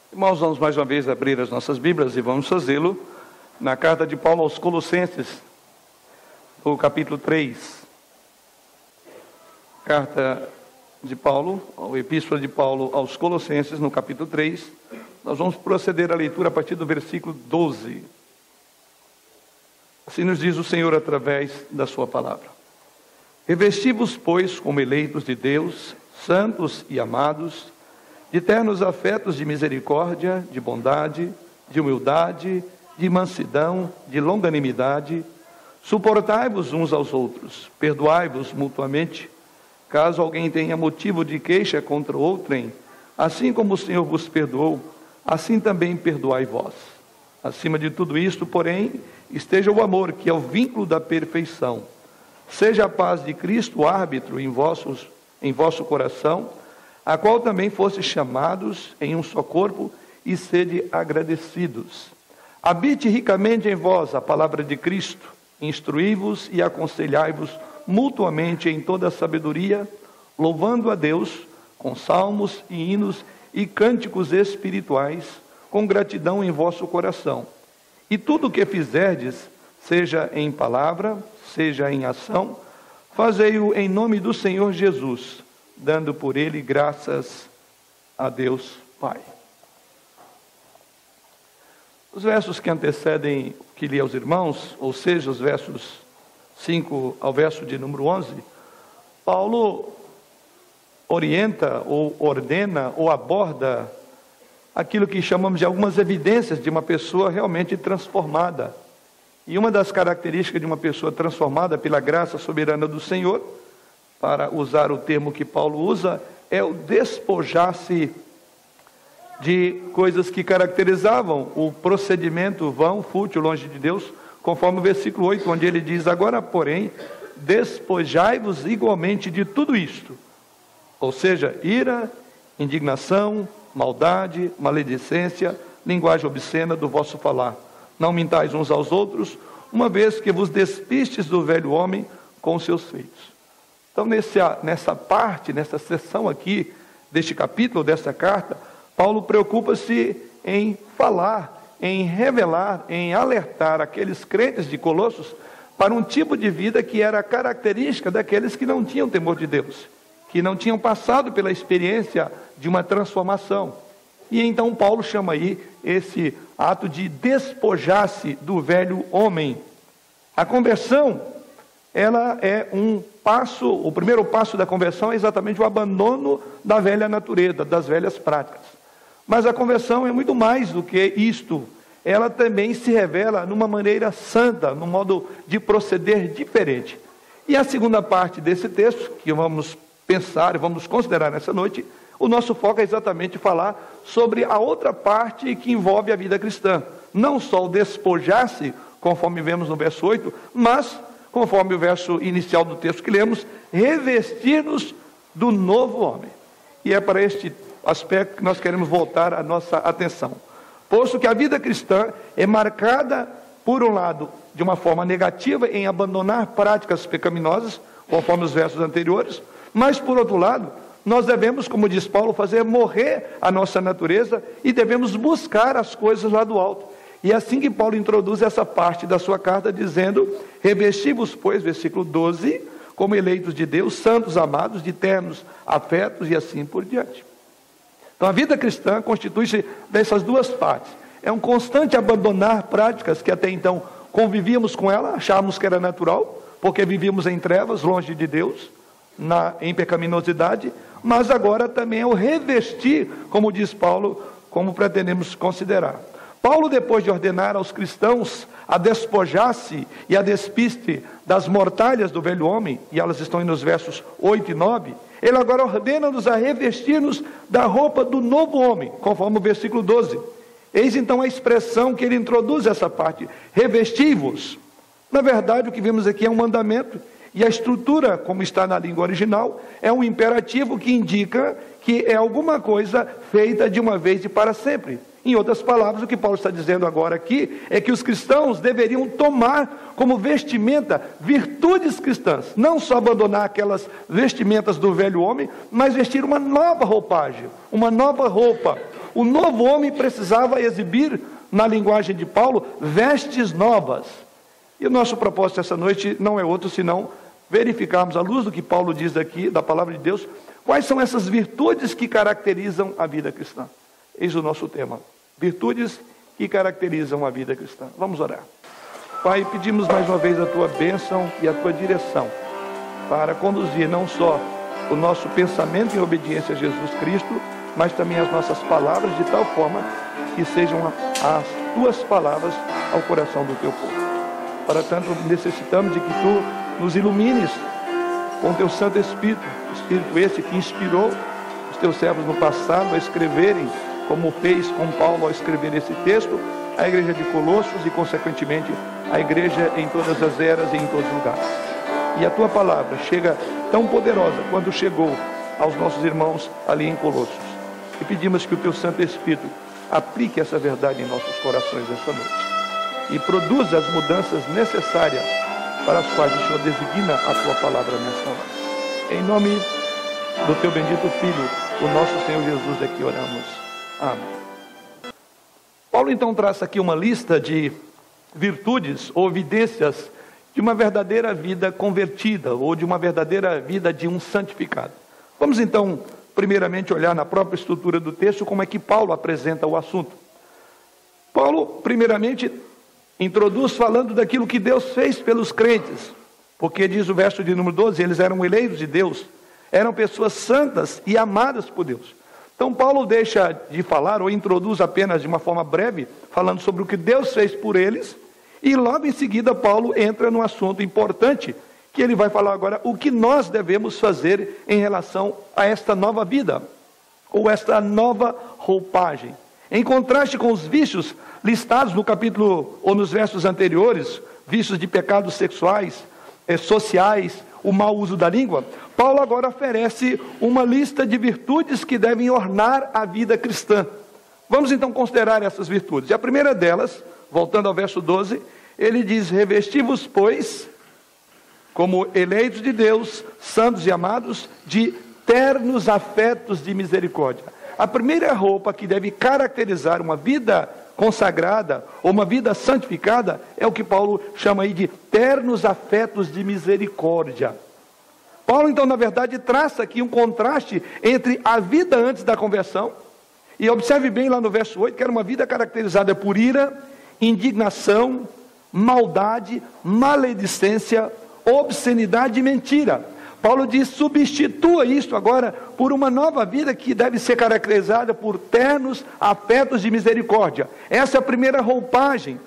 Irmãos, vamos mais uma vez abrir as nossas Bíblias e vamos fazê-lo na carta de Paulo aos Colossenses, no capítulo 3. Carta de Paulo, ou Epístola de Paulo aos Colossenses, no capítulo 3. Nós vamos proceder à leitura a partir do versículo 12. Assim nos diz o Senhor através da sua palavra. Revesti-vos, pois, como eleitos de Deus, santos e amados, de ternos afetos de misericórdia, de bondade, de humildade, de mansidão, de longanimidade, suportai-vos uns aos outros, perdoai-vos mutuamente, caso alguém tenha motivo de queixa contra outrem, assim como o Senhor vos perdoou, assim também perdoai vós. Acima de tudo isto, porém, esteja o amor, que é o vínculo da perfeição. Seja a paz de Cristo o árbitro em vosso coração, a qual também fostes chamados em um só corpo, e sede agradecidos. Habite ricamente em vós a palavra de Cristo, instruí-vos e aconselhai-vos mutuamente em toda a sabedoria, louvando a Deus com salmos e hinos e cânticos espirituais, com gratidão em vosso coração. E tudo o que fizerdes, seja em palavra, seja em ação, fazei-o em nome do Senhor Jesus, dando por ele graças a Deus Pai. Os versos que antecedem o que li aos irmãos, ou seja, os versos 5 ao verso de número 11, Paulo orienta, ou ordena, ou aborda aquilo que chamamos de algumas evidências de uma pessoa realmente transformada. E uma das características de uma pessoa transformada pela graça soberana do Senhor, para usar o termo que Paulo usa, é o despojar-se de coisas que caracterizavam o procedimento vão, fútil, longe de Deus, conforme o versículo 8, onde ele diz: agora, porém, despojai-vos igualmente de tudo isto, ou seja, ira, indignação, maldade, maledicência, linguagem obscena do vosso falar. Não mintais uns aos outros, uma vez que vos despistes do velho homem com seus feitos. Então, nessa parte, nessa seção aqui, deste capítulo, dessa carta, Paulo preocupa-se em falar, em revelar, em alertar aqueles crentes de Colossos para um tipo de vida que era característica daqueles que não tinham temor de Deus, que não tinham passado pela experiência de uma transformação. E então Paulo chama aí esse ato de despojar-se do velho homem. A conversão, ela é um passo, o primeiro passo da conversão é exatamente o abandono da velha natureza, das velhas práticas. Mas a conversão é muito mais do que isto. Ela também se revela numa maneira santa, num modo de proceder diferente. E a segunda parte desse texto, que vamos pensar e vamos considerar nessa noite, o nosso foco é exatamente falar sobre a outra parte que envolve a vida cristã. Não só o despojar-se, conforme vemos no verso 8, mas, conforme o verso inicial do texto que lemos, revestir-nos do novo homem. E é para este aspecto que nós queremos voltar a nossa atenção. Posto que a vida cristã é marcada, por um lado, de uma forma negativa em abandonar práticas pecaminosas, conforme os versos anteriores, mas, por outro lado, nós devemos, como diz Paulo, fazer morrer a nossa natureza e devemos buscar as coisas lá do alto. E é assim que Paulo introduz essa parte da sua carta, dizendo: revesti-vos, pois, versículo 12, como eleitos de Deus, santos, amados, de ternos afetos e assim por diante. Então a vida cristã constitui-se dessas duas partes. É um constante abandonar práticas que até então convivíamos com ela, achávamos que era natural, porque vivíamos em trevas, longe de Deus, em pecaminosidade, mas agora também é o revestir, como diz Paulo, como pretendemos considerar. Paulo, depois de ordenar aos cristãos a despojar-se e a despiste das mortalhas do velho homem, e elas estão nos versos 8 e 9, ele agora ordena-nos a revestir-nos da roupa do novo homem, conforme o versículo 12. Eis então a expressão que ele introduz essa parte: revesti-vos. Na verdade, o que vemos aqui é um mandamento, e a estrutura, como está na língua original, é um imperativo que indica que é alguma coisa feita de uma vez e para sempre. Em outras palavras, o que Paulo está dizendo agora aqui é que os cristãos deveriam tomar como vestimenta virtudes cristãs, não só abandonar aquelas vestimentas do velho homem, mas vestir uma nova roupagem, uma nova roupa, O novo homem precisava exibir, na linguagem de Paulo, vestes novas. E o nosso propósito essa noite não é outro senão verificarmos, à luz do que Paulo diz aqui, da palavra de Deus, quais são essas virtudes que caracterizam a vida cristã. Eis o nosso tema: virtudes que caracterizam a vida cristã. Vamos orar. Pai, pedimos mais uma vez a Tua bênção e a Tua direção para conduzir não só o nosso pensamento em obediência a Jesus Cristo, mas também as nossas palavras, de tal forma que sejam as Tuas palavras ao coração do Teu povo. Para tanto, necessitamos de que Tu nos ilumines com Teu Santo Espírito, Espírito esse que inspirou os Teus servos no passado a escreverem, como fez com Paulo ao escrever esse texto, a igreja de Colossos e, consequentemente, a igreja em todas as eras e em todos os lugares. E a Tua palavra chega tão poderosa quando chegou aos nossos irmãos ali em Colossos. E pedimos que o Teu Santo Espírito aplique essa verdade em nossos corações esta noite e produza as mudanças necessárias para as quais o Senhor designa a Tua palavra nesta hora. Em nome do Teu bendito Filho, o nosso Senhor Jesus, é que oramos. Amém. Paulo então traça aqui uma lista de virtudes ou evidências de uma verdadeira vida convertida, ou de uma verdadeira vida de um santificado. Vamos então, primeiramente, olhar na própria estrutura do texto como é que Paulo apresenta o assunto. Paulo, primeiramente, introduz falando daquilo que Deus fez pelos crentes, porque diz o verso de número 12, eles eram eleitos de Deus, eram pessoas santas e amadas por Deus. Então Paulo deixa de falar, ou introduz apenas de uma forma breve, falando sobre o que Deus fez por eles, e logo em seguida Paulo entra num assunto importante, que ele vai falar agora o que nós devemos fazer em relação a esta nova vida, ou esta nova roupagem. Em contraste com os vícios listados no capítulo, ou nos versos anteriores, vícios de pecados sexuais, sociais, o mau uso da língua, Paulo agora oferece uma lista de virtudes que devem ornar a vida cristã. Vamos então considerar essas virtudes. E a primeira delas, voltando ao verso 12, ele diz: revesti-vos, pois, como eleitos de Deus, santos e amados, de ternos afetos de misericórdia. A primeira roupa que deve caracterizar uma vida consagrada, ou uma vida santificada, é o que Paulo chama aí de ternos afetos de misericórdia. Paulo, então, na verdade, traça aqui um contraste entre a vida antes da conversão, e observe bem lá no verso 8, que era uma vida caracterizada por ira, indignação, maldade, maledicência, obscenidade e mentira. Paulo diz: substitua isto agora por uma nova vida que deve ser caracterizada por ternos afetos de misericórdia. Essa é a primeira roupagem.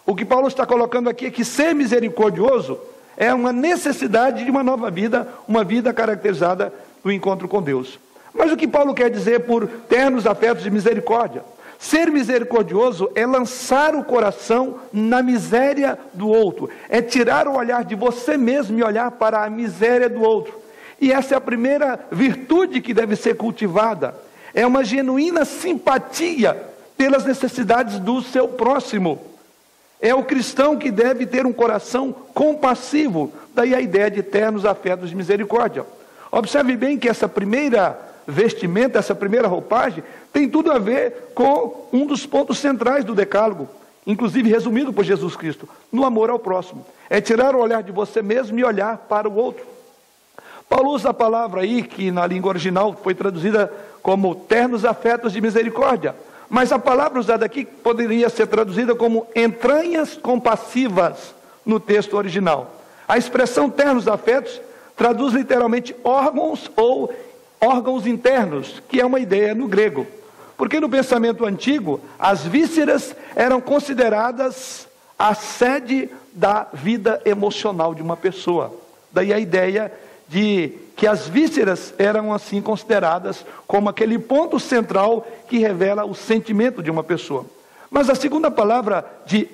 O que Paulo está colocando aqui é que ser misericordioso é uma necessidade de uma nova vida, uma vida caracterizada no encontro com Deus. Mas o que Paulo quer dizer por ternos afetos de misericórdia? Ser misericordioso é lançar o coração na miséria do outro, é tirar o olhar de você mesmo e olhar para a miséria do outro. E essa é a primeira virtude que deve ser cultivada, é uma genuína simpatia pelas necessidades do seu próximo. É o cristão que deve ter um coração compassivo, daí a ideia de ternos afetos de misericórdia. Observe bem que essa primeira vestimenta, essa primeira roupagem, tem tudo a ver com um dos pontos centrais do decálogo, inclusive resumido por Jesus Cristo, no amor ao próximo. É tirar o olhar de você mesmo e olhar para o outro. Paulo usa a palavra aí, que na língua original foi traduzida como ternos afetos de misericórdia, mas a palavra usada aqui poderia ser traduzida como entranhas compassivas no texto original. A expressão ternos afetos traduz literalmente órgãos ou órgãos internos, que é uma ideia no grego. Porque no pensamento antigo, as vísceras eram consideradas a sede da vida emocional de uma pessoa. Daí a ideia de que as vísceras eram assim consideradas como aquele ponto central que revela o sentimento de uma pessoa. Mas a segunda palavra,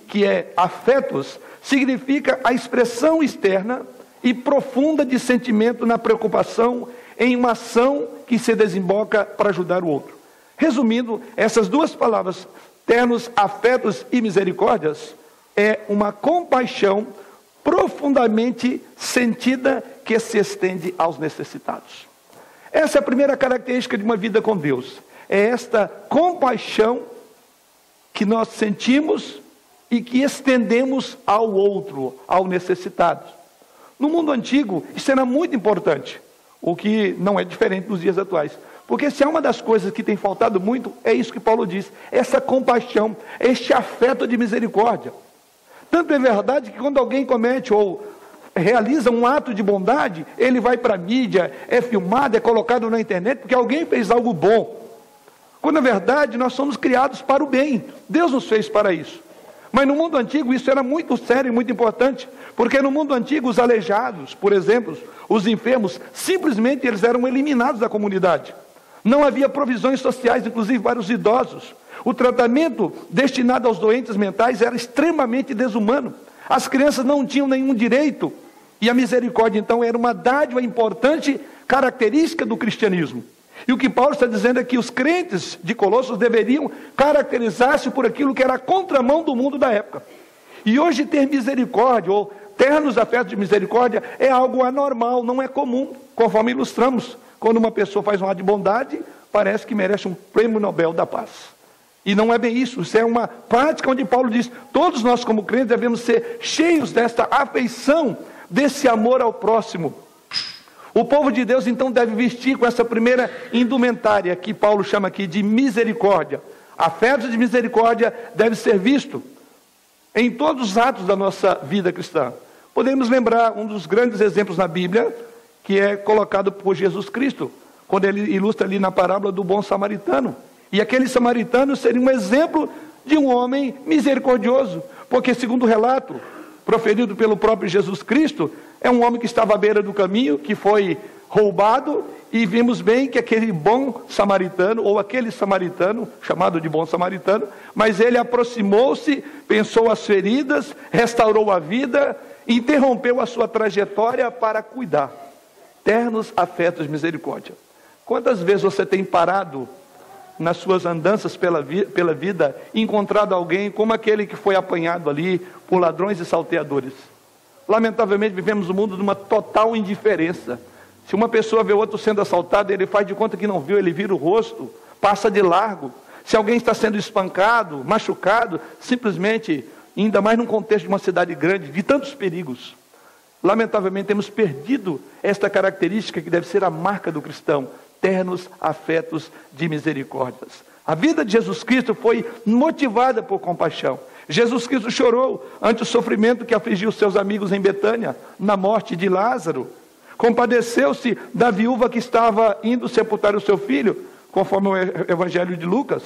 que é afetos, significa a expressão externa e profunda de sentimento na preocupação em uma ação que se desemboca para ajudar o outro. Resumindo, essas duas palavras, ternos afetos e misericórdias, é uma compaixão profundamente sentida que se estende aos necessitados. Essa é a primeira característica de uma vida com Deus. é esta compaixão que nós sentimos e que estendemos ao outro, ao necessitado. No mundo antigo, isso era muito importante, o que não é diferente dos dias atuais. Porque se há uma das coisas que tem faltado muito, é isso que Paulo diz, essa compaixão, este afeto de misericórdia. Tanto é verdade que quando alguém comete ou realiza um ato de bondade, ele vai para a mídia, é filmado, é colocado na internet, porque alguém fez algo bom. Quando na verdade nós somos criados para o bem, Deus nos fez para isso. Mas no mundo antigo isso era muito sério e muito importante, porque no mundo antigo os aleijados, por exemplo, os enfermos, simplesmente eles eram eliminados da comunidade. Não havia provisões sociais, inclusive para os idosos. O tratamento destinado aos doentes mentais era extremamente desumano. As crianças não tinham nenhum direito. E a misericórdia, então, era uma dádiva importante, característica do cristianismo. E o que Paulo está dizendo é que os crentes de Colossos deveriam caracterizar-se por aquilo que era a contramão do mundo da época. E hoje ter misericórdia, ou ternos afetos de misericórdia, é algo anormal, não é comum, conforme ilustramos. Quando uma pessoa faz um ato de bondade, parece que merece um prêmio Nobel da Paz. E não é bem isso, isso é uma prática onde Paulo diz, todos nós como crentes devemos ser cheios desta afeição, desse amor ao próximo. O povo de Deus então deve vestir com essa primeira indumentária, que Paulo chama aqui de misericórdia. Afeto de misericórdia deve ser visto em todos os atos da nossa vida cristã. Podemos lembrar um dos grandes exemplos na Bíblia, que é colocado por Jesus Cristo, quando ele ilustra ali na parábola do bom samaritano. E aquele samaritano seria um exemplo de um homem misericordioso, porque segundo o relato proferido pelo próprio Jesus Cristo, é um homem que estava à beira do caminho, que foi roubado, e vimos bem que aquele bom samaritano, ou aquele samaritano, chamado de bom samaritano, mas ele aproximou-se, pensou as feridas, restaurou a vida, interrompeu a sua trajetória para cuidar. Ternos afetos de misericórdia. Quantas vezes você tem parado nas suas andanças pela vida, encontrado alguém como aquele que foi apanhado ali por ladrões e salteadores? Lamentavelmente vivemos um mundo de uma total indiferença. Se uma pessoa vê outro sendo assaltado, ele faz de conta que não viu, ele vira o rosto, passa de largo. Se alguém está sendo espancado, machucado, simplesmente, ainda mais num contexto de uma cidade grande, de tantos perigos, lamentavelmente temos perdido esta característica que deve ser a marca do cristão, ternos afetos de misericórdias. A vida de Jesus Cristo foi motivada por compaixão. Jesus Cristo chorou ante o sofrimento que afligiu seus amigos em Betânia, na morte de Lázaro. Compadeceu-se da viúva que estava indo sepultar o seu filho, conforme o Evangelho de Lucas.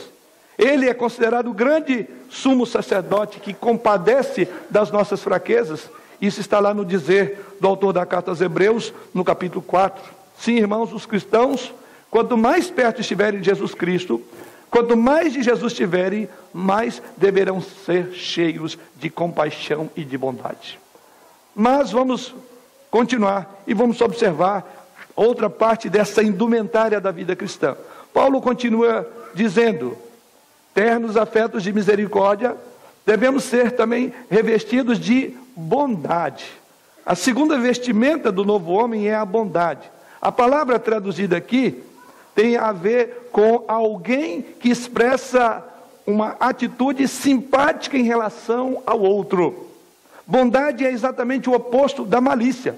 Ele é considerado o grande sumo sacerdote que compadece das nossas fraquezas. Isso está lá no dizer do autor da carta aos Hebreus, no capítulo 4. Sim, irmãos, os cristãos, quanto mais perto estiverem de Jesus Cristo, quanto mais de Jesus tiverem, mais deverão ser cheios de compaixão e de bondade. Mas vamos continuar e vamos observar outra parte dessa indumentária da vida cristã. Paulo continua dizendo, ternos afetos de misericórdia, devemos ser também revestidos de bondade. A segunda vestimenta do novo homem é a bondade. A palavra traduzida aqui tem a ver com alguém que expressa uma atitude simpática em relação ao outro. Bondade é exatamente o oposto da malícia.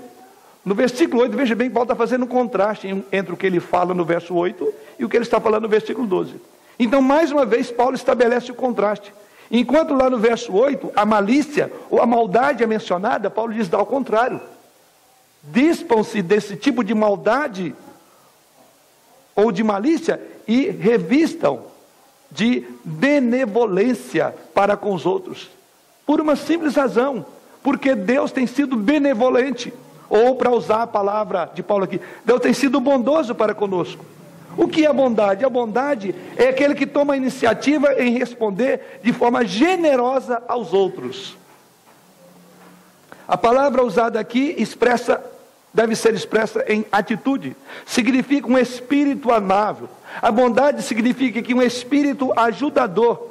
No versículo 8, veja bem, Paulo está fazendo um contraste entre o que ele fala no verso 8 e o que ele está falando no versículo 12. Então, mais uma vez, Paulo estabelece o contraste. Enquanto lá no verso 8, a malícia ou a maldade é mencionada, Paulo diz ao contrário. Dispam-se desse tipo de maldade ou de malícia e revistam de benevolência para com os outros. Por uma simples razão, porque Deus tem sido benevolente, ou para usar a palavra de Paulo aqui, Deus tem sido bondoso para conosco. O que é a bondade? A bondade é aquele que toma a iniciativa em responder de forma generosa aos outros. A palavra usada aqui deve ser expressa em atitude. Significa um espírito amável. A bondade significa que um espírito ajudador.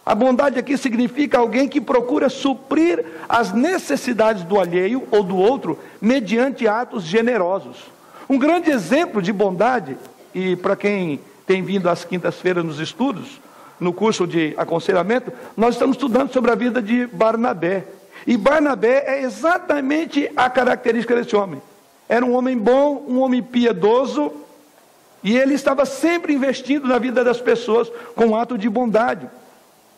A bondade aqui significa alguém que procura suprir as necessidades do alheio ou do outro mediante atos generosos. Um grande exemplo de bondade, e para quem tem vindo às quintas-feiras nos estudos, no curso de aconselhamento, nós estamos estudando sobre a vida de Barnabé. E Barnabé é exatamente a característica desse homem. Era um homem bom, um homem piedoso, e ele estava sempre investindo na vida das pessoas com um ato de bondade.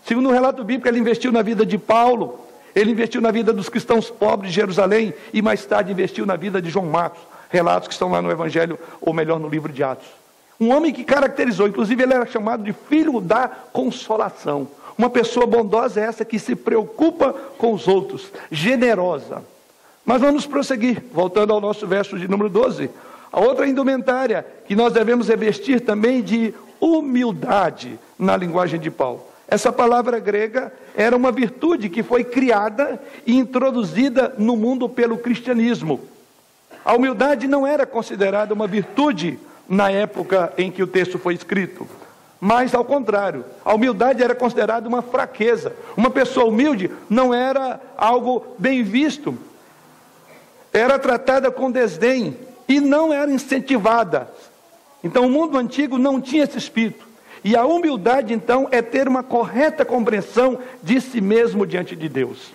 Segundo o relato bíblico, ele investiu na vida de Paulo, ele investiu na vida dos cristãos pobres de Jerusalém, e mais tarde investiu na vida de João Marcos, relatos que estão lá no Evangelho, ou melhor, no livro de Atos. Um homem que caracterizou, inclusive ele era chamado de filho da consolação. Uma pessoa bondosa é essa que se preocupa com os outros, generosa. Mas vamos prosseguir, voltando ao nosso verso de número 12. A outra indumentária que nós devemos revestir também de humildade, na linguagem de Paulo. Essa palavra grega era uma virtude que foi criada e introduzida no mundo pelo cristianismo. A humildade não era considerada uma virtude na época em que o texto foi escrito, mas ao contrário, a humildade era considerada uma fraqueza. Uma pessoa humilde não era algo bem visto, era tratada com desdém e não era incentivada. Então o mundo antigo não tinha esse espírito. E a humildade então é ter uma correta compreensão de si mesmo diante de Deus.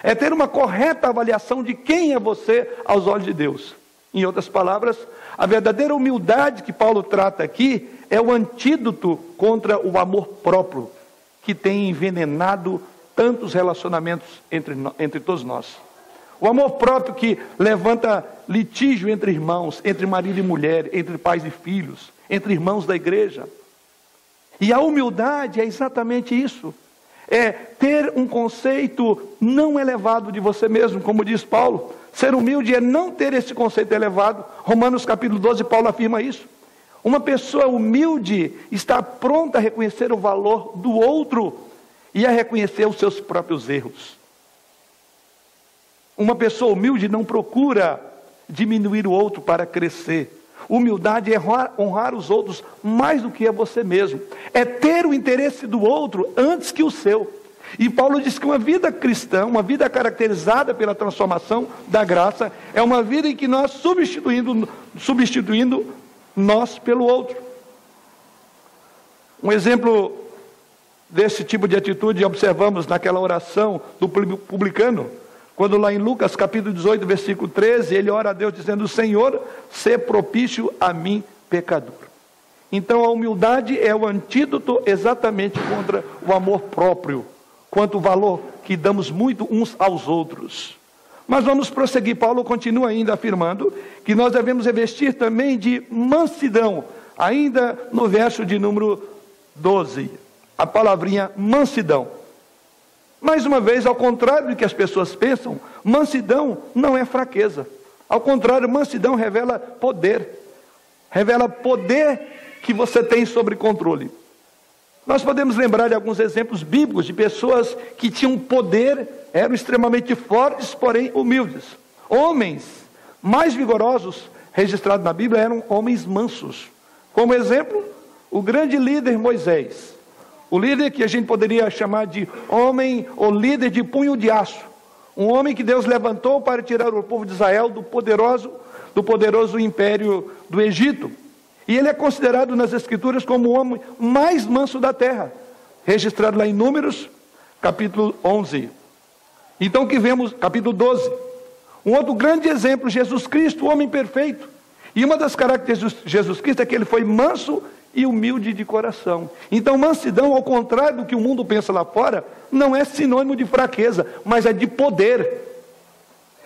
É ter uma correta avaliação de quem é você aos olhos de Deus. Em outras palavras, a verdadeira humildade que Paulo trata aqui é o antídoto contra o amor próprio, que tem envenenado tantos relacionamentos entre todos nós. O amor próprio que levanta litígio entre irmãos, entre marido e mulher, entre pais e filhos, entre irmãos da igreja. E a humildade é exatamente isso. É ter um conceito não elevado de você mesmo, como diz Paulo. Ser humilde é não ter esse conceito elevado. Romanos capítulo 12, Paulo afirma isso. Uma pessoa humilde está pronta a reconhecer o valor do outro e a reconhecer os seus próprios erros. Uma pessoa humilde não procura diminuir o outro para crescer. Humildade é honrar os outros mais do que a você mesmo. É ter o interesse do outro antes que o seu. E Paulo diz que uma vida cristã, uma vida caracterizada pela transformação da graça, é uma vida em que nós substituindo nós pelo outro. Um exemplo desse tipo de atitude observamos naquela oração do publicano, quando lá em Lucas capítulo 18, versículo 13, ele ora a Deus dizendo: Senhor, sê propício a mim, pecador. Então a humildade é o antídoto exatamente contra o amor próprio, quanto o valor que damos muito uns aos outros. Mas vamos prosseguir. Paulo continua ainda afirmando que nós devemos revestir também de mansidão, ainda no verso de número 12, a palavrinha mansidão. Mais uma vez, ao contrário do que as pessoas pensam, mansidão não é fraqueza. Ao contrário, mansidão revela poder. Revela poder que você tem sobre controle. Nós podemos lembrar de alguns exemplos bíblicos de pessoas que tinham poder, eram extremamente fortes, porém humildes. Homens mais vigorosos registrados na Bíblia eram homens mansos. Como exemplo, o grande líder Moisés. O líder que a gente poderia chamar de homem ou líder de punho de aço. Um homem que Deus levantou para tirar o povo de Israel do poderoso império do Egito. E ele é considerado nas Escrituras como o homem mais manso da terra. Registrado lá em Números, capítulo 11. Então que vemos, capítulo 12. Um outro grande exemplo, Jesus Cristo, o homem perfeito. E uma das características de Jesus Cristo é que ele foi manso e humilde de coração. Então mansidão, ao contrário do que o mundo pensa lá fora, não é sinônimo de fraqueza, mas é de poder.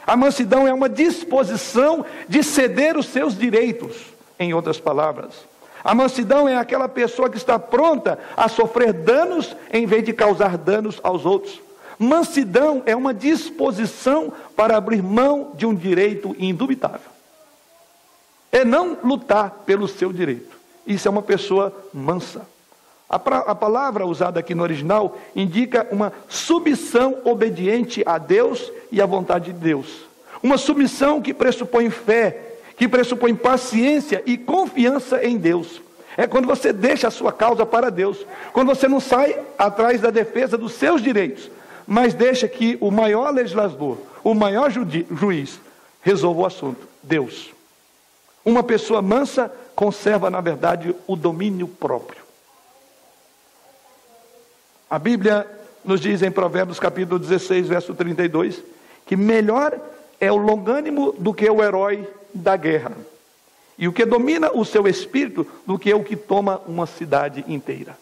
A mansidão é uma disposição de ceder os seus direitos, em outras palavras. A mansidão é aquela pessoa que está pronta a sofrer danos em vez de causar danos aos outros. Mansidão é uma disposição para abrir mão de um direito indubitável. É não lutar pelo seu direito. Isso é uma pessoa mansa. A palavra usada aqui no original indica uma submissão obediente a Deus e à vontade de Deus. Uma submissão que pressupõe fé, que pressupõe paciência e confiança em Deus. É quando você deixa a sua causa para Deus. Quando você não sai atrás da defesa dos seus direitos, mas deixa que o maior legislador, o maior juiz, resolva o assunto. Deus. Uma pessoa mansa conserva, na verdade, o domínio próprio. A Bíblia nos diz em Provérbios capítulo 16, verso 32, que melhor é o longânimo do que o herói da guerra, e o que domina o seu espírito do que o que toma uma cidade inteira.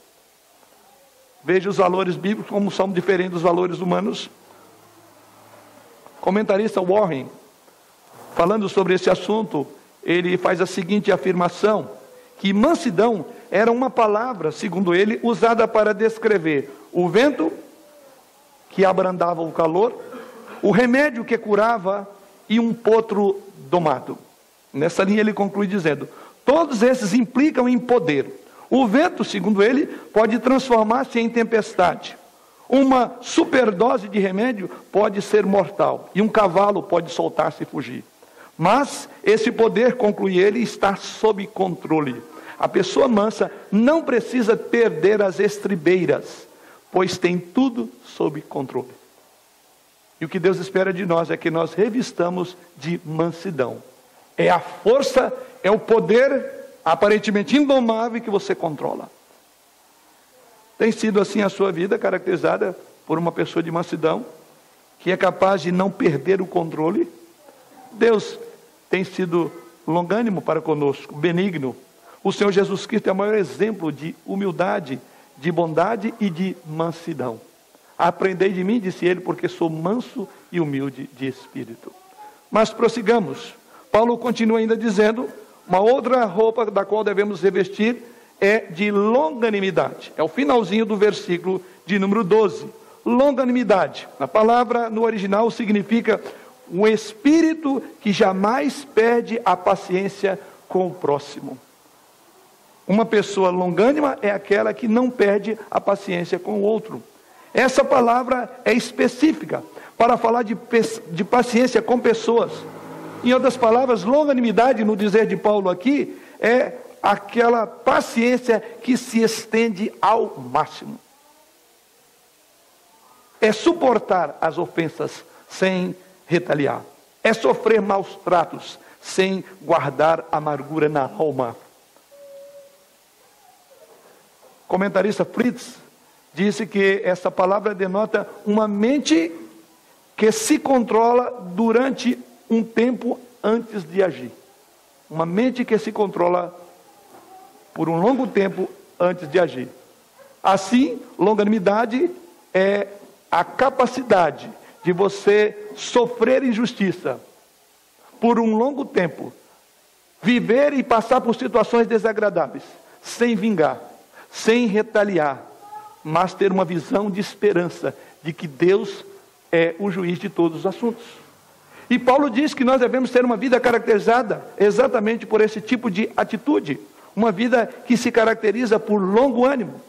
Veja os valores bíblicos como são diferentes dos valores humanos. Comentarista Warren, falando sobre esse assunto, ele faz a seguinte afirmação, que mansidão era uma palavra, segundo ele, usada para descrever o vento que abrandava o calor, o remédio que curava e um potro domado. Nessa linha ele conclui dizendo, todos esses implicam em poder. O vento, segundo ele, pode transformar-se em tempestade. Uma superdose de remédio pode ser mortal. E um cavalo pode soltar-se e fugir. Mas esse poder, conclui ele, está sob controle. A pessoa mansa não precisa perder as estribeiras, pois tem tudo sob controle. E o que Deus espera de nós é que nós revistamos de mansidão. É a força, é o poder aparentemente indomável que você controla. Tem sido assim a sua vida, caracterizada por uma pessoa de mansidão, que é capaz de não perder o controle? Deus tem sido longânimo para conosco, benigno. O Senhor Jesus Cristo é o maior exemplo de humildade, de bondade e de mansidão. Aprendei de mim, disse ele, porque sou manso e humilde de espírito. Mas prossigamos. Paulo continua ainda dizendo, uma outra roupa da qual devemos revestir é de longanimidade. É o finalzinho do versículo de número 12. Longanimidade. A palavra no original significa um espírito que jamais perde a paciência com o próximo. Uma pessoa longânima é aquela que não perde a paciência com o outro. Essa palavra é específica para falar de paciência com pessoas. Em outras palavras, longanimidade, no dizer de Paulo aqui, é aquela paciência que se estende ao máximo. É suportar as ofensas sem retaliar. É sofrer maus tratos sem guardar amargura na alma. O comentarista Fritz disse que essa palavra denota uma mente que se controla durante um tempo antes de agir. Uma mente que se controla por um longo tempo antes de agir. Assim, longanimidade é a capacidade de você sofrer injustiça por um longo tempo, viver e passar por situações desagradáveis, sem vingar, sem retaliar, mas ter uma visão de esperança de que Deus é o juiz de todos os assuntos. E Paulo diz que nós devemos ter uma vida caracterizada exatamente por esse tipo de atitude, uma vida que se caracteriza por longo ânimo.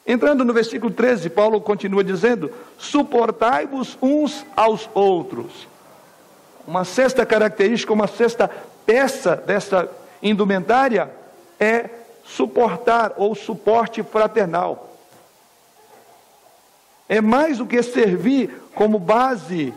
Entrando no versículo 13, Paulo continua dizendo, suportai-vos uns aos outros. Uma sexta característica, uma sexta peça dessa indumentária é suportar ou suporte fraternal. É mais do que servir como base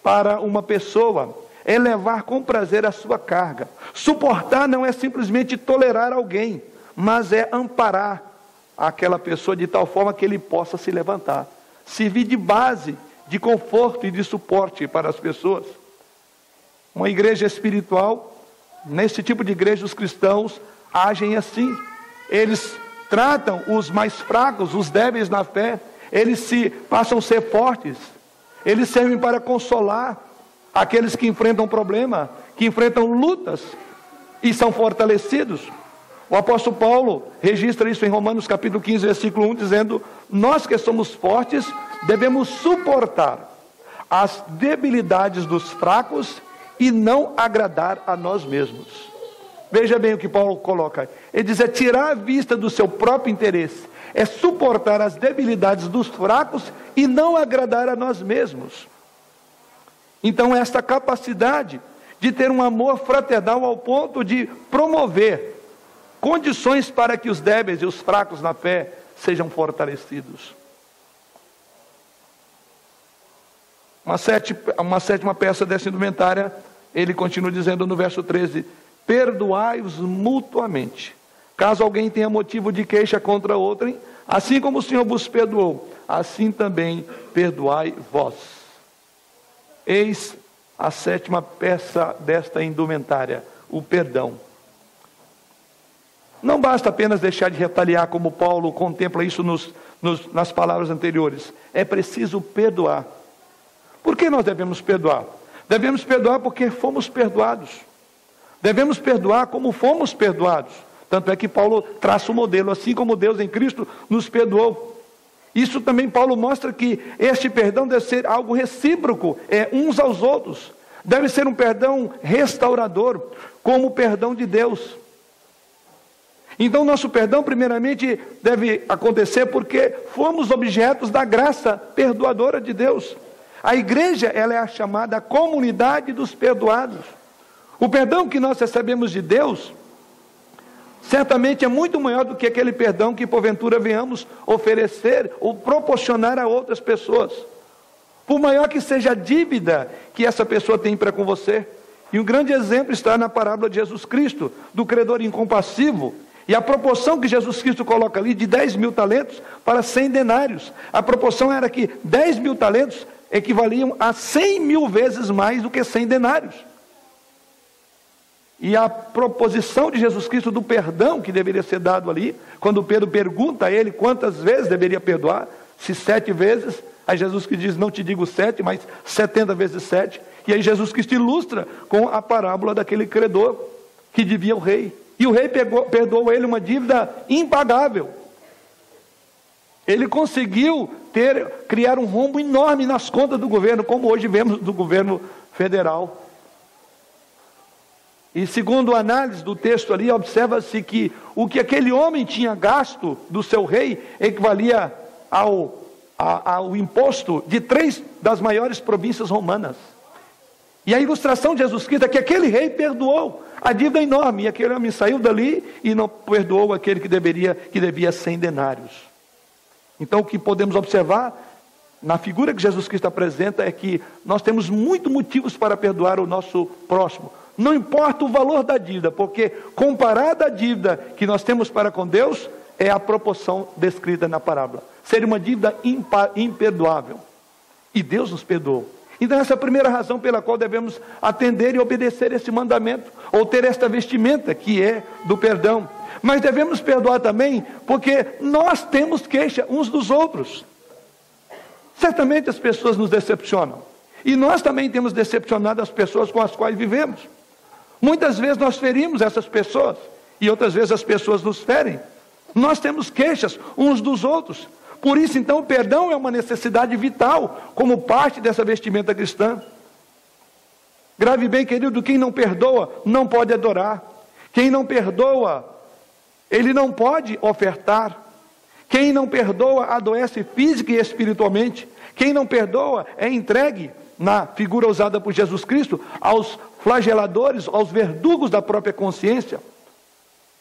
para uma pessoa, é levar com prazer a sua carga. Suportar não é simplesmente tolerar alguém, mas é amparar aquela pessoa de tal forma que ele possa se levantar. Servir de base, de conforto e de suporte para as pessoas. Uma igreja espiritual, nesse tipo de igreja os cristãos agem assim. Eles tratam os mais fracos, os débeis na fé, eles passam a ser fortes. Eles servem para consolar aqueles que enfrentam problema, que enfrentam lutas e são fortalecidos. O apóstolo Paulo registra isso em Romanos capítulo 15, versículo 1, dizendo, nós que somos fortes, devemos suportar as debilidades dos fracos e não agradar a nós mesmos. Veja bem o que Paulo coloca. Ele diz, é tirar a vista do seu próprio interesse, é suportar as debilidades dos fracos e não agradar a nós mesmos. Então esta capacidade de ter um amor fraternal ao ponto de promover condições para que os débeis e os fracos na fé sejam fortalecidos. Uma sétima peça dessa indumentária, ele continua dizendo no verso 13, perdoai-os mutuamente. Caso alguém tenha motivo de queixa contra outrem, assim como o Senhor vos perdoou, assim também perdoai vós. Eis a 7ª peça desta indumentária, o perdão. Não basta apenas deixar de retaliar, como Paulo contempla isso nas palavras anteriores. É preciso perdoar. Por que nós devemos perdoar? Devemos perdoar porque fomos perdoados. Devemos perdoar como fomos perdoados. Tanto é que Paulo traça o modelo, assim como Deus em Cristo nos perdoou. Isso também Paulo mostra que este perdão deve ser algo recíproco, uns aos outros. Deve ser um perdão restaurador, como o perdão de Deus. Então nosso perdão primeiramente deve acontecer porque fomos objetos da graça perdoadora de Deus. A igreja, ela é a chamada comunidade dos perdoados. O perdão que nós recebemos de Deus certamente é muito maior do que aquele perdão que porventura venhamos oferecer ou proporcionar a outras pessoas. Por maior que seja a dívida que essa pessoa tem para com você. E um grande exemplo está na parábola de Jesus Cristo, do credor incompassivo. E a proporção que Jesus Cristo coloca ali de 10.000 talentos para 100 denários. A proporção era que 10.000 talentos equivaliam a 100.000 vezes mais do que 100 denários. E a proposição de Jesus Cristo do perdão que deveria ser dado ali, quando Pedro pergunta a ele quantas vezes deveria perdoar, se 7 vezes, aí Jesus Cristo diz, não te digo 7, mas 70 vezes 7. E aí Jesus Cristo ilustra com a parábola daquele credor que devia ao rei. E o rei perdoou ele uma dívida impagável. Ele conseguiu criar um rombo enorme nas contas do governo, como hoje vemos do governo federal. E segundo a análise do texto ali, observa-se que o que aquele homem tinha gasto do seu rei equivalia ao imposto de 3 das maiores províncias romanas. E a ilustração de Jesus Cristo é que aquele rei perdoou a dívida enorme, e aquele homem saiu dali e não perdoou aquele que devia 100 denários. Então o que podemos observar na figura que Jesus Cristo apresenta é que nós temos muitos motivos para perdoar o nosso próximo. Não importa o valor da dívida, porque comparada à dívida que nós temos para com Deus, é a proporção descrita na parábola. Seria uma dívida imperdoável. E Deus nos perdoou. Então essa é a primeira razão pela qual devemos atender e obedecer esse mandamento, ou ter esta vestimenta que é do perdão. Mas devemos perdoar também, porque nós temos queixa uns dos outros. Certamente as pessoas nos decepcionam. E nós também temos decepcionado as pessoas com as quais vivemos. Muitas vezes nós ferimos essas pessoas, e outras vezes as pessoas nos ferem. Nós temos queixas uns dos outros. Por isso, então, o perdão é uma necessidade vital, como parte dessa vestimenta cristã. Grave bem, querido, quem não perdoa, não pode adorar. Quem não perdoa, ele não pode ofertar. Quem não perdoa, adoece física e espiritualmente. Quem não perdoa, é entregue, na figura usada por Jesus Cristo, aos flageladores, aos verdugos da própria consciência.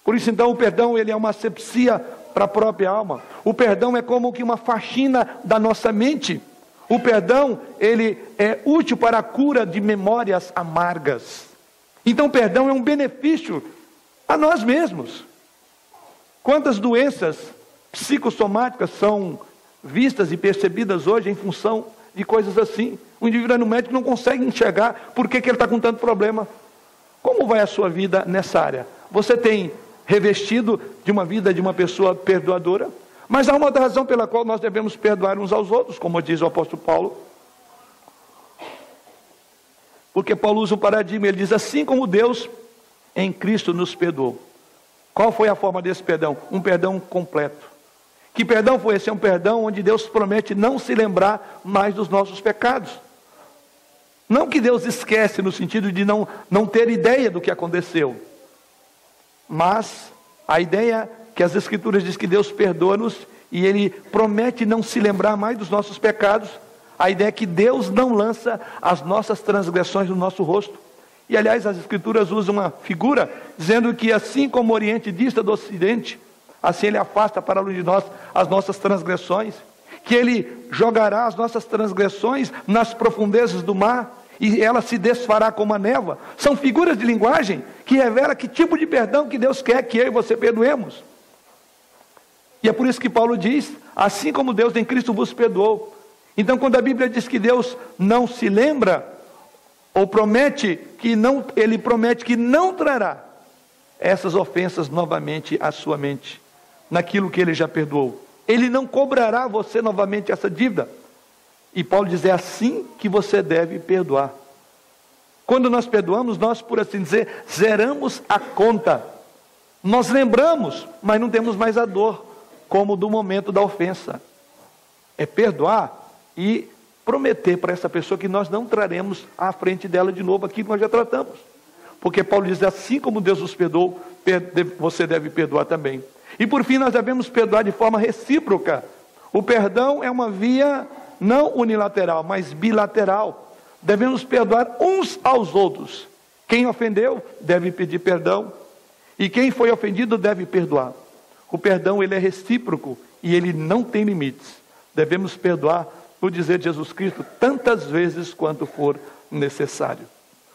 Por isso, então, o perdão, ele é uma asepsia para a própria alma. O perdão é como que uma faxina da nossa mente. O perdão, ele é útil para a cura de memórias amargas. Então, o perdão é um benefício a nós mesmos. Quantas doenças psicossomáticas são vistas e percebidas hoje em função de coisas assim? O indivíduo vai no médico e não consegue enxergar por que ele está com tanto problema. Como vai a sua vida nessa área? Você tem revestido de uma vida de uma pessoa perdoadora? Mas há uma outra razão pela qual nós devemos perdoar uns aos outros, como diz o apóstolo Paulo. Porque Paulo usa um paradigma, ele diz, assim como Deus em Cristo nos perdoou. Qual foi a forma desse perdão? Um perdão completo. Que perdão foi esse? É um perdão onde Deus promete não se lembrar mais dos nossos pecados. Não que Deus esquece no sentido de não ter ideia do que aconteceu. Mas a ideia que as Escrituras dizem que Deus perdoa-nos e Ele promete não se lembrar mais dos nossos pecados. A ideia é que Deus não lança as nossas transgressões no nosso rosto. E aliás, as Escrituras usam uma figura dizendo que assim como o Oriente dista do Ocidente, assim Ele afasta para longe de nós as nossas transgressões. Que Ele jogará as nossas transgressões nas profundezas do mar. e ela se desfará como a névoa, são figuras de linguagem que revelam que tipo de perdão que Deus quer que eu e você perdoemos. E é por isso que Paulo diz, assim como Deus em Cristo vos perdoou. Então quando a Bíblia diz que Deus não se lembra, ou promete que não, ele promete que não trará essas ofensas novamente à sua mente, naquilo que ele já perdoou. Ele não cobrará você novamente essa dívida. E Paulo diz, é assim que você deve perdoar. Quando nós perdoamos, nós, por assim dizer, zeramos a conta. Nós lembramos, mas não temos mais a dor, como do momento da ofensa. É perdoar e prometer para essa pessoa que nós não traremos à frente dela de novo aquilo que nós já tratamos. Porque Paulo diz, assim como Deus os perdoou, você deve perdoar também. E por fim, nós devemos perdoar de forma recíproca. O perdão é uma via não unilateral, mas bilateral. Devemos perdoar uns aos outros. Quem ofendeu deve pedir perdão, e quem foi ofendido deve perdoar. O perdão, ele é recíproco e ele não tem limites. Devemos perdoar, no dizer de Jesus Cristo, tantas vezes quanto for necessário.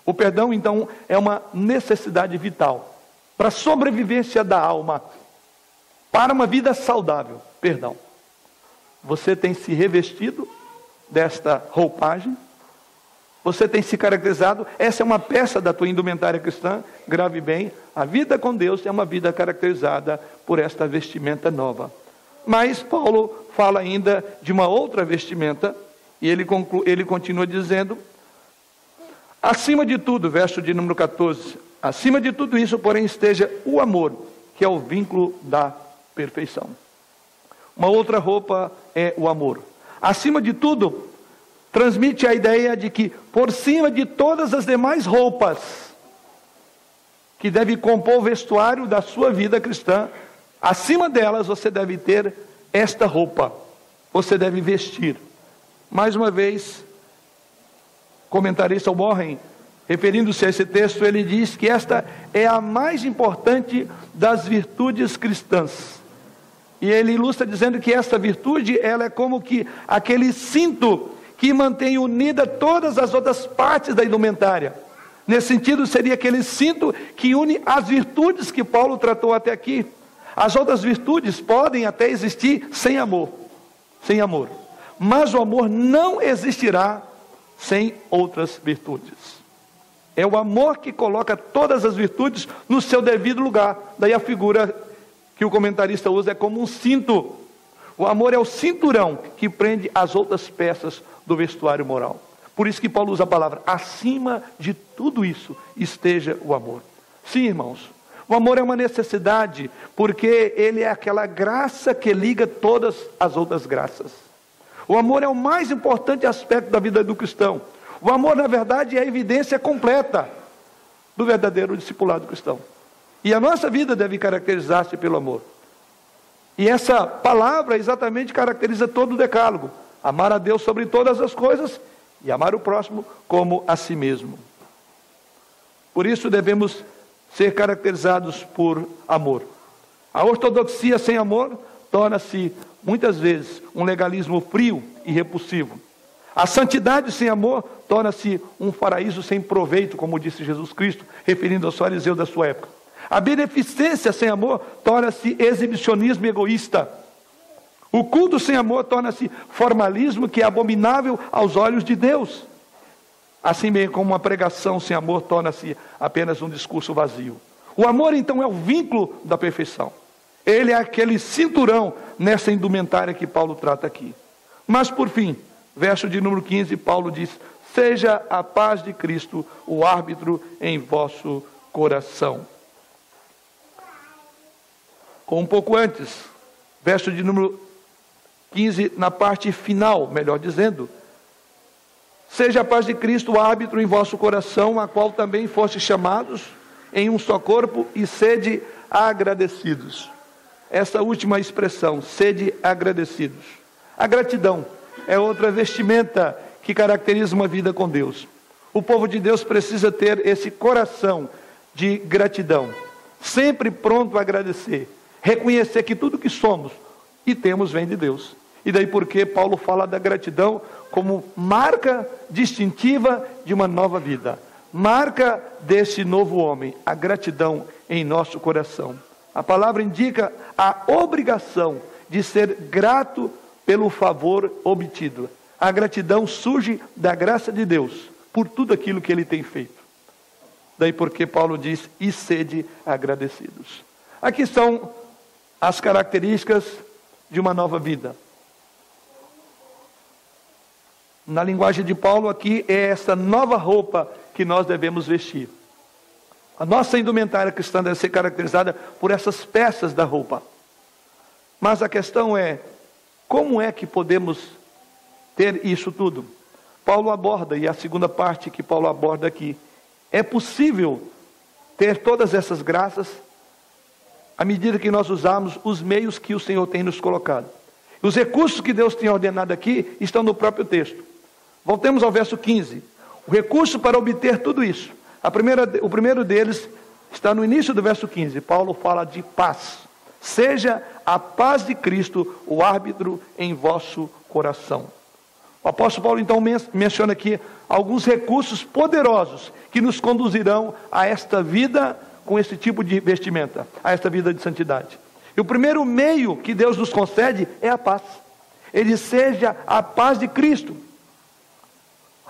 O perdão, então, é uma necessidade vital para a sobrevivência da alma, para uma vida saudável. Perdão. Você tem se revestido desta roupagem? Você tem se caracterizado? Essa é uma peça da tua indumentária cristã. Grave bem, a vida com Deus é uma vida caracterizada por esta vestimenta nova. Mas Paulo fala ainda de uma outra vestimenta, e ele continua dizendo, acima de tudo, verso de número 14, acima de tudo isso, porém, esteja o amor, que é o vínculo da perfeição. Uma outra roupa é o amor. Acima de tudo, transmite a ideia de que, por cima de todas as demais roupas que deve compor o vestuário da sua vida cristã, acima delas você deve ter esta roupa, você deve vestir. Mais uma vez, comentarista Warren, referindo-se a esse texto, ele diz que esta é a mais importante das virtudes cristãs. E ele ilustra dizendo que essa virtude, ela é como que aquele cinto que mantém unida todas as outras partes da indumentária. Nesse sentido, seria aquele cinto que une as virtudes que Paulo tratou até aqui. As outras virtudes podem até existir sem amor. Sem amor. Mas o amor não existirá sem outras virtudes. É o amor que coloca todas as virtudes no seu devido lugar. Daí a figura que o comentarista usa é como um cinto. O amor é o cinturão que prende as outras peças do vestuário moral. Por isso que Paulo usa a palavra, acima de tudo isso, esteja o amor. Sim, irmãos, o amor é uma necessidade, porque ele é aquela graça que liga todas as outras graças. O amor é o mais importante aspecto da vida do cristão. O amor, na verdade, é a evidência completa do verdadeiro discipulado cristão. E a nossa vida deve caracterizar-se pelo amor. E essa palavra exatamente caracteriza todo o decálogo. Amar a Deus sobre todas as coisas e amar o próximo como a si mesmo. Por isso devemos ser caracterizados por amor. A ortodoxia sem amor torna-se, muitas vezes, um legalismo frio e repulsivo. A santidade sem amor torna-se um paraíso sem proveito, como disse Jesus Cristo, referindo aos fariseus da sua época. A beneficência sem amor torna-se exibicionismo egoísta. O culto sem amor torna-se formalismo que é abominável aos olhos de Deus. Assim bem como uma pregação sem amor torna-se apenas um discurso vazio. O amor, então, é o vínculo da perfeição. Ele é aquele cinturão nessa indumentária que Paulo trata aqui. Mas, por fim, verso de número 15, Paulo diz, seja a paz de Cristo o árbitro em vosso coração. Ou um pouco antes, verso de número 15, na parte final, melhor dizendo, seja a paz de Cristo o árbitro em vosso coração, a qual também foste chamados em um só corpo, e sede agradecidos. Essa última expressão, sede agradecidos. A gratidão é outra vestimenta que caracteriza uma vida com Deus. O povo de Deus precisa ter esse coração de gratidão, sempre pronto a agradecer, reconhecer que tudo que somos e temos vem de Deus. E daí porque Paulo fala da gratidão como marca distintiva de uma nova vida. Marca desse novo homem, a gratidão em nosso coração. A palavra indica a obrigação de ser grato pelo favor obtido. A gratidão surge da graça de Deus por tudo aquilo que Ele tem feito. Daí porque Paulo diz, e sede agradecidos. Aqui são as características de uma nova vida. Na linguagem de Paulo aqui é essa nova roupa que nós devemos vestir. A nossa indumentária cristã deve ser caracterizada por essas peças da roupa. Mas a questão é, como é que podemos ter isso tudo? Paulo aborda, e a segunda parte que Paulo aborda aqui, é possível ter todas essas graças à medida que nós usarmos os meios que o Senhor tem nos colocado. Os recursos que Deus tem ordenado aqui estão no próprio texto. Voltemos ao verso 15. O recurso para obter tudo isso. O primeiro deles está no início do verso 15. Paulo fala de paz. Seja a paz de Cristo o árbitro em vosso coração. O apóstolo Paulo então menciona aqui alguns recursos poderosos que nos conduzirão a esta vida com esse tipo de vestimenta, a esta vida de santidade. E o primeiro meio que Deus nos concede é a paz. Ele seja a paz de Cristo.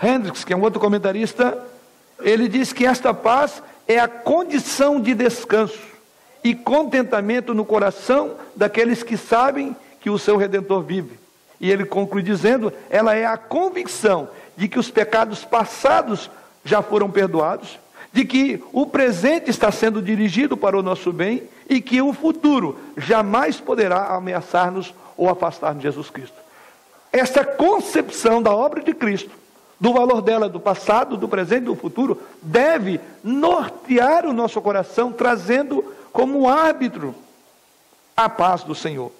Hendricks, que é um outro comentarista, ele diz que esta paz é a condição de descanso e contentamento no coração daqueles que sabem que o seu Redentor vive. E ele conclui dizendo, ela é a convicção de que os pecados passados já foram perdoados, de que o presente está sendo dirigido para o nosso bem e que o futuro jamais poderá ameaçar-nos ou afastar-nos de Jesus Cristo. Essa concepção da obra de Cristo, do valor dela, do passado, do presente e do futuro, deve nortear o nosso coração, trazendo como árbitro a paz do Senhor.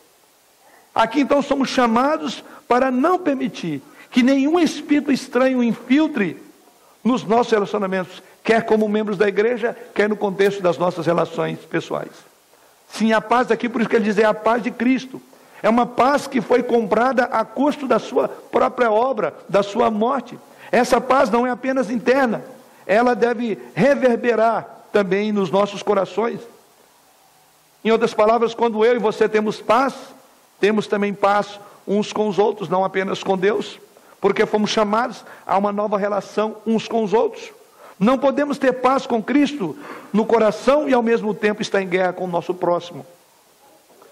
Aqui então somos chamados para não permitir que nenhum espírito estranho infiltre nos nossos relacionamentos, quer como membros da igreja, quer no contexto das nossas relações pessoais. Sim, a paz aqui, por isso que ele diz, é a paz de Cristo. É uma paz que foi comprada a custo da sua própria obra, da sua morte. Essa paz não é apenas interna, ela deve reverberar também nos nossos corações. Em outras palavras, quando eu e você temos paz, temos também paz uns com os outros, não apenas com Deus, porque fomos chamados a uma nova relação uns com os outros. Não podemos ter paz com Cristo no coração e ao mesmo tempo estar em guerra com o nosso próximo.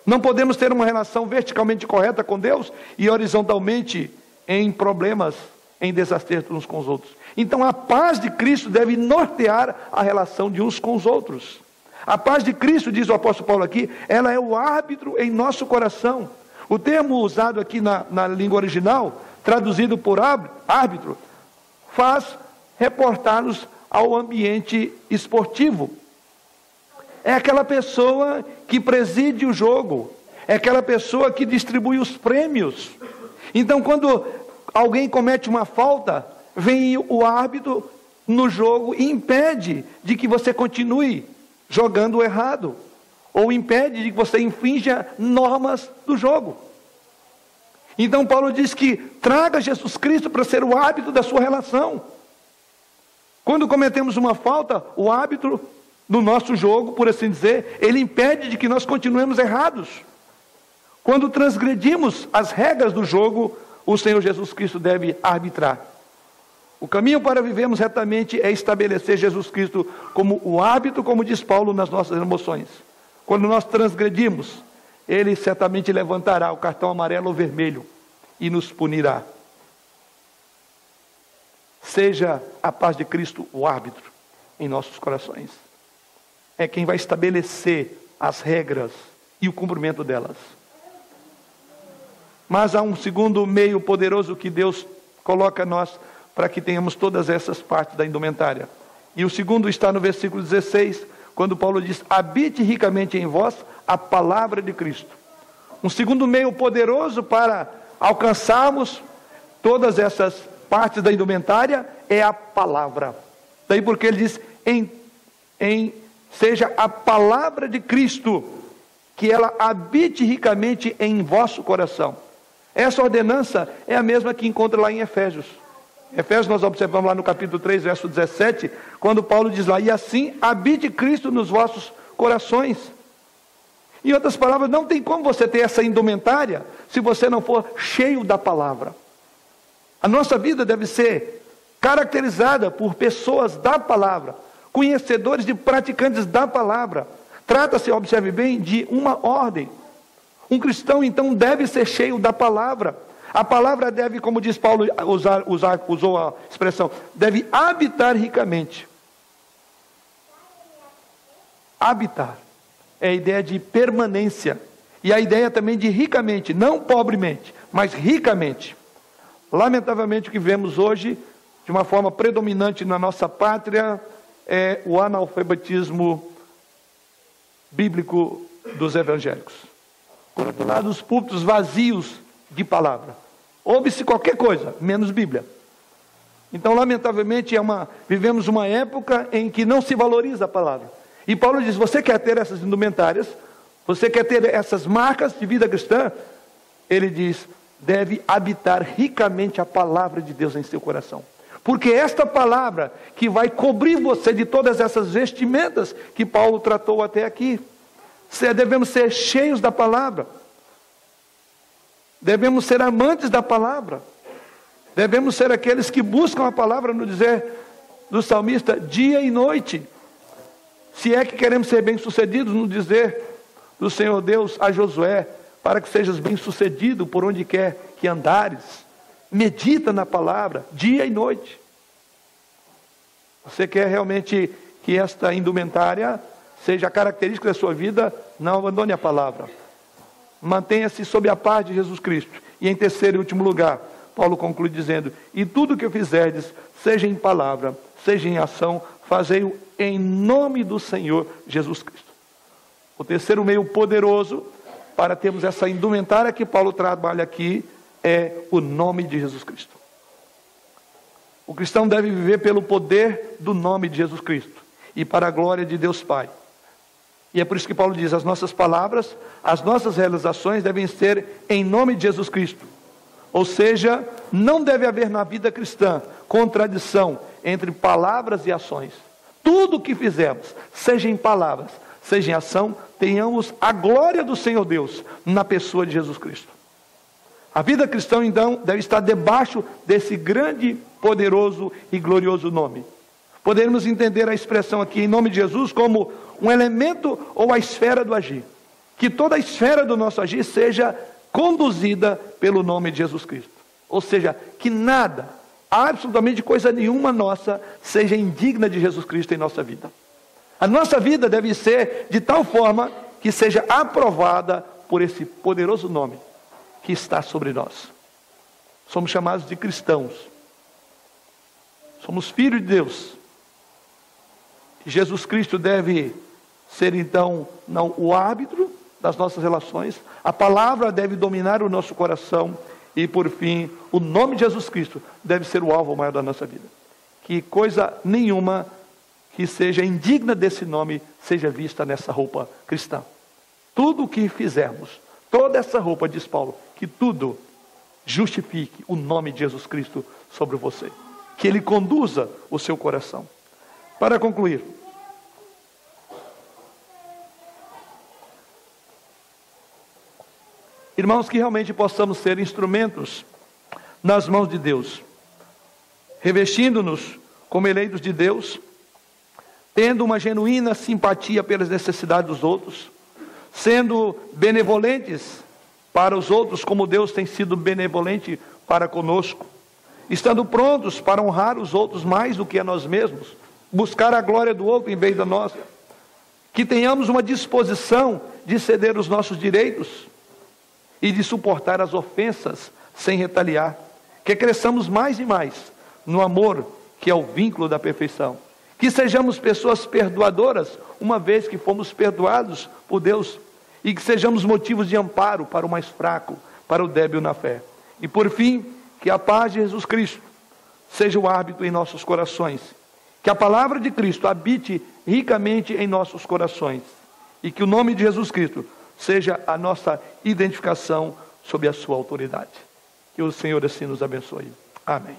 Não podemos ter uma relação verticalmente correta com Deus e horizontalmente em problemas, em desacertos uns com os outros. Então a paz de Cristo deve nortear a relação de uns com os outros. A paz de Cristo, diz o apóstolo Paulo aqui, ela é o árbitro em nosso coração. O termo usado aqui na língua original, traduzido por árbitro, faz reportar-nos ao ambiente esportivo. É aquela pessoa que preside o jogo, é aquela pessoa que distribui os prêmios. Então, quando alguém comete uma falta, vem o árbitro no jogo e impede de que você continue jogando errado, ou impede de que você infrinja normas do jogo. Então Paulo diz que traga Jesus Cristo para ser o árbitro da sua relação. Quando cometemos uma falta, o árbitro do nosso jogo, por assim dizer, ele impede de que nós continuemos errados. Quando transgredimos as regras do jogo, o Senhor Jesus Cristo deve arbitrar. O caminho para vivermos retamente é estabelecer Jesus Cristo como o árbitro, como diz Paulo, nas nossas emoções. Quando nós transgredimos, Ele certamente levantará o cartão amarelo ou vermelho e nos punirá. Seja a paz de Cristo o árbitro em nossos corações. É quem vai estabelecer as regras e o cumprimento delas. Mas há um segundo meio poderoso que Deus coloca a nós para que tenhamos todas essas partes da indumentária. E o segundo está no versículo 16, quando Paulo diz, habite ricamente em vós a palavra de Cristo. Um segundo meio poderoso para alcançarmos todas essas partes da indumentária é a palavra. Daí porque ele diz, seja a palavra de Cristo, que ela habite ricamente em vosso coração. Essa ordenança é a mesma que encontra lá em Efésios. Efésios nós observamos lá no capítulo 3, verso 17, quando Paulo diz lá: e assim habite Cristo nos vossos corações. Em outras palavras, não tem como você ter essa indumentária se você não for cheio da palavra. A nossa vida deve ser caracterizada por pessoas da palavra, conhecedores e praticantes da palavra. Trata-se, observe bem, de uma ordem. Um cristão, então, deve ser cheio da palavra. A palavra deve, como diz Paulo, usou a expressão, deve habitar ricamente. Habitar é a ideia de permanência. E a ideia também de ricamente, não pobremente, mas ricamente. Lamentavelmente, o que vemos hoje, de uma forma predominante na nossa pátria, é o analfabetismo bíblico dos evangélicos. Do lado dos púlpitos vazios de palavra. Ouve-se qualquer coisa, menos Bíblia. Então, lamentavelmente, vivemos uma época em que não se valoriza a palavra. E Paulo diz: você quer ter essas indumentárias, você quer ter essas marcas de vida cristã? Ele diz: deve habitar ricamente a palavra de Deus em seu coração. Porque esta palavra que vai cobrir você de todas essas vestimentas que Paulo tratou até aqui. Devemos ser cheios da palavra. Devemos ser amantes da palavra. Devemos ser aqueles que buscam a palavra, no dizer do salmista, dia e noite. Se é que queremos ser bem-sucedidos, no dizer do Senhor Deus a Josué, para que sejas bem-sucedido por onde quer que andares. Medita na palavra, dia e noite. Você quer realmente que esta indumentária seja a característica da sua vida? Não abandone a palavra. Mantenha-se sob a paz de Jesus Cristo. E em terceiro e último lugar, Paulo conclui dizendo: e tudo que fizerdes, seja em palavra, seja em ação, fazei-o em nome do Senhor Jesus Cristo. O terceiro meio poderoso para termos essa indumentária que Paulo trabalha aqui é o nome de Jesus Cristo. O cristão deve viver pelo poder do nome de Jesus Cristo e para a glória de Deus Pai. E é por isso que Paulo diz: as nossas palavras, as nossas realizações devem ser em nome de Jesus Cristo. Ou seja, não deve haver na vida cristã contradição entre palavras e ações. Tudo o que fizermos, seja em palavras, seja em ação, tenhamos a glória do Senhor Deus na pessoa de Jesus Cristo. A vida cristã, então, deve estar debaixo desse grande, poderoso e glorioso nome. Podemos entender a expressão aqui, em nome de Jesus, como um elemento ou a esfera do agir. Que toda a esfera do nosso agir seja conduzida pelo nome de Jesus Cristo. Ou seja, que nada, absolutamente coisa nenhuma nossa, seja indigna de Jesus Cristo em nossa vida. A nossa vida deve ser de tal forma que seja aprovada por esse poderoso nome que está sobre nós. Somos chamados de cristãos. Somos filhos de Deus. Jesus Cristo deve ser, então, não o árbitro das nossas relações. A palavra deve dominar o nosso coração. E, por fim, o nome de Jesus Cristo deve ser o alvo maior da nossa vida. Que coisa nenhuma que seja indigna desse nome seja vista nessa roupa cristã. Tudo o que fizermos, toda essa roupa, diz Paulo, que tudo justifique o nome de Jesus Cristo sobre você. Que Ele conduza o seu coração. Para concluir, irmãos, que realmente possamos ser instrumentos nas mãos de Deus, revestindo-nos como eleitos de Deus, tendo uma genuína simpatia pelas necessidades dos outros, sendo benevolentes para os outros como Deus tem sido benevolente para conosco, estando prontos para honrar os outros mais do que a nós mesmos, buscar a glória do outro em vez da nossa, que tenhamos uma disposição de ceder os nossos direitos e de suportar as ofensas sem retaliar, que cresçamos mais e mais no amor, que é o vínculo da perfeição, que sejamos pessoas perdoadoras, uma vez que fomos perdoados por Deus, e que sejamos motivos de amparo para o mais fraco, para o débil na fé. E por fim, que a paz de Jesus Cristo seja o árbitro em nossos corações, que a palavra de Cristo habite ricamente em nossos corações, e que o nome de Jesus Cristo seja a nossa identificação sob a sua autoridade. Que o Senhor assim nos abençoe. Amém.